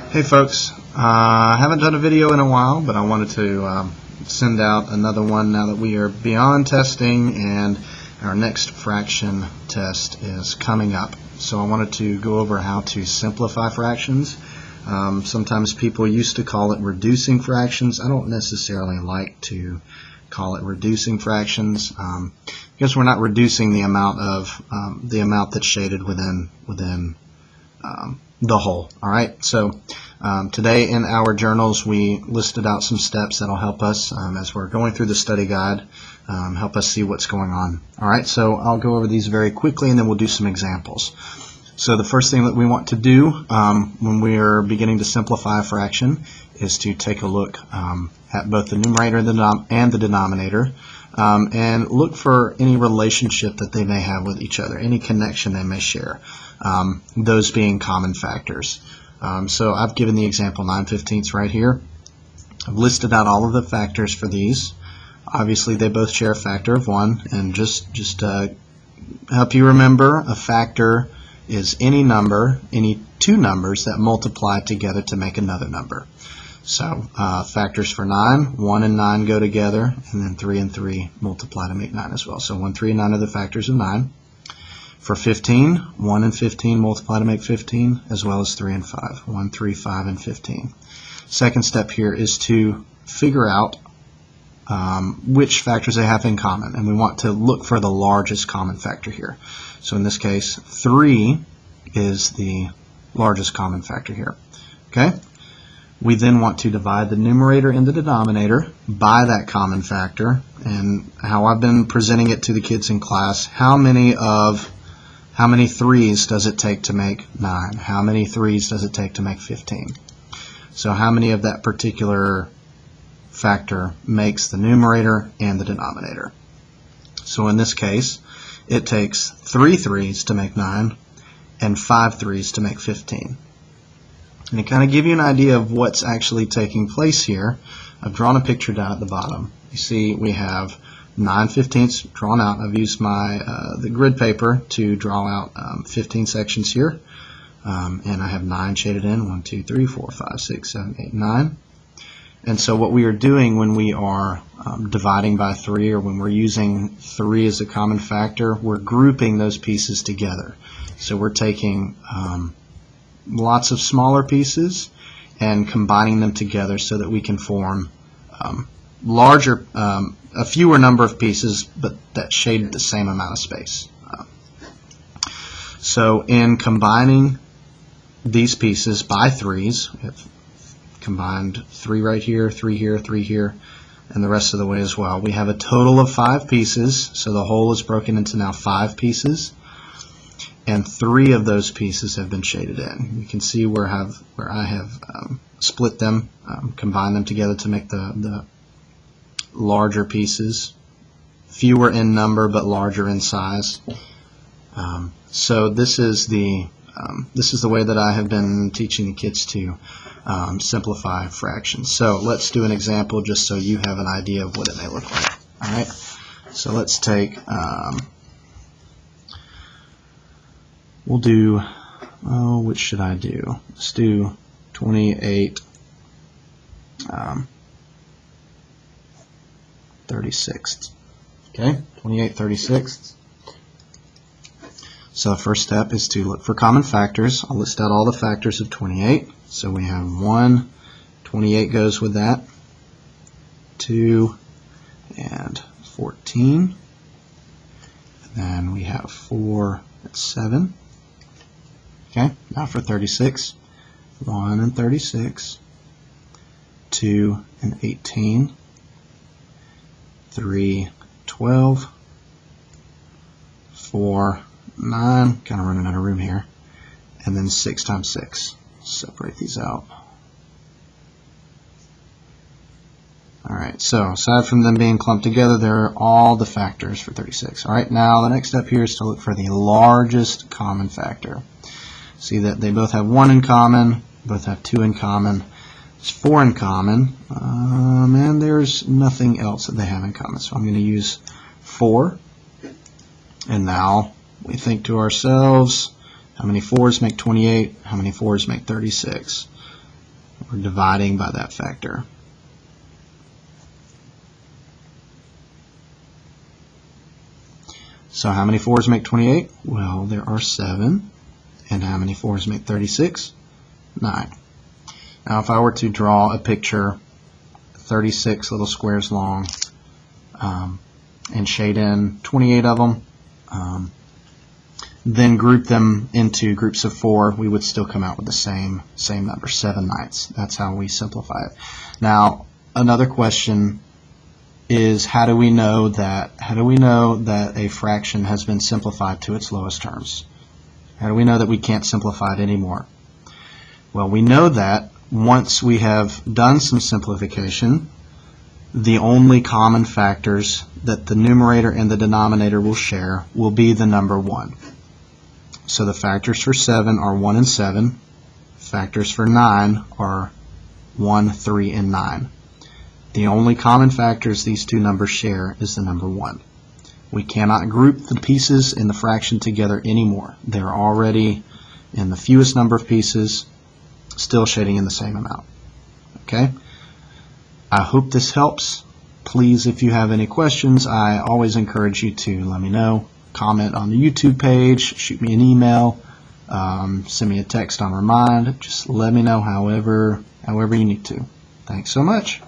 Hey folks, I haven't done a video in a while, but I wanted to send out another one now that we are beyond testing and our next fraction test is coming up. So I wanted to go over how to simplify fractions. Sometimes people used to call it reducing fractions. I don't necessarily like to call it reducing fractions because we're not reducing the amount that's shaded within the whole. Alright, so today in our journals we listed out some steps that will help us as we're going through the study guide, help us see what's going on. Alright, so I'll go over these very quickly and then we'll do some examples. So the first thing that we want to do when we're beginning to simplify a fraction is to take a look at both the numerator and the denominator and look for any relationship that they may have with each other, any connection they may share, those being common factors. So I've given the example 9/15 right here. I've listed out all of the factors for these. Obviously they both share a factor of 1, and just help you remember, a factor is any number, any two numbers that multiply together to make another number. So factors for 9, 1 and 9 go together, and then 3 and 3 multiply to make 9 as well. So 1, 3, and 9 are the factors of 9. For 15, 1 and 15 multiply to make 15, as well as 3 and 5. 1, 3, 5, and 15. Second step here is to figure out which factors they have in common, and we want to look for the largest common factor here. So in this case, 3 is the largest common factor here. Okay? We then want to divide the numerator and the denominator by that common factor, and how I've been presenting it to the kids in class, how many 3's does it take to make 9? How many 3's does it take to make 15? So how many of that particular factor makes the numerator and the denominator? So in this case, it takes 3 3's to make 9 and 5 3's to make 15. And to kind of give you an idea of what's actually taking place here, I've drawn a picture down at the bottom. You see we have 9/15 drawn out. I've used my the grid paper to draw out 15 sections here, and I have 9 shaded in. 1, 2, 3, 4, 5, 6, 7, 8, 9. And so what we are doing when we are dividing by 3, or when we're using 3 as a common factor, we're grouping those pieces together. So we're taking lots of smaller pieces and combining them together so that we can form a fewer number of pieces, but that shade the same amount of space. So in combining these pieces by 3's, we have combined 3 right here, 3 here, 3 here, and the rest of the way as well. We have a total of 5 pieces, so the whole is broken into now 5 pieces, and 3 of those pieces have been shaded in. You can see where I have split them, combined them together to make the larger pieces, fewer in number but larger in size. So this is the way that I have been teaching the kids to simplify fractions. So let's do an example just so you have an idea of what it may look like. All right. So let's take. We'll do. Oh, which should I do? Let's do 28. 36. Okay, 28/36. So the first step is to look for common factors. I'll list out all the factors of 28. So we have 1, 28 goes with that, 2, and 14. And then we have 4 and 7. Okay, now for 36, 1 and 36, 2 and 18, 3, 12, 4, 9, kind of running out of room here, and then 6 times 6. Separate these out. Alright, so aside from them being clumped together, there are all the factors for 36. Alright, now the next step here is to look for the largest common factor. See that they both have 1 in common, both have 2 in common. There's 4 in common, and there's nothing else that they have in common. So I'm going to use 4. And now we think to ourselves, how many 4's make 28? How many 4's make 36? We're dividing by that factor. So how many 4s make 28? Well, there are 7. And how many 4s make 36? 9. Now if I were to draw a picture 36 little squares long and shade in 28 of them, then group them into groups of 4, we would still come out with the same number, 7/9. That's how we simplify it. Now another question is, how do we know that a fraction has been simplified to its lowest terms? How do we know that we can't simplify it anymore? Well, we know that once we have done some simplification, the only common factors that the numerator and the denominator will share will be the number 1. So the factors for 7 are 1 and 7. Factors for 9 are 1, 3, and 9. The only common factors these two numbers share is the number 1. We cannot group the pieces in the fraction together anymore. They're already in the fewest number of pieces, still shading in the same amount. Okay? I hope this helps. Please, if you have any questions, I always encourage you to let me know. Comment on the YouTube page, shoot me an email, send me a text on Remind. Just let me know however you need to. Thanks so much.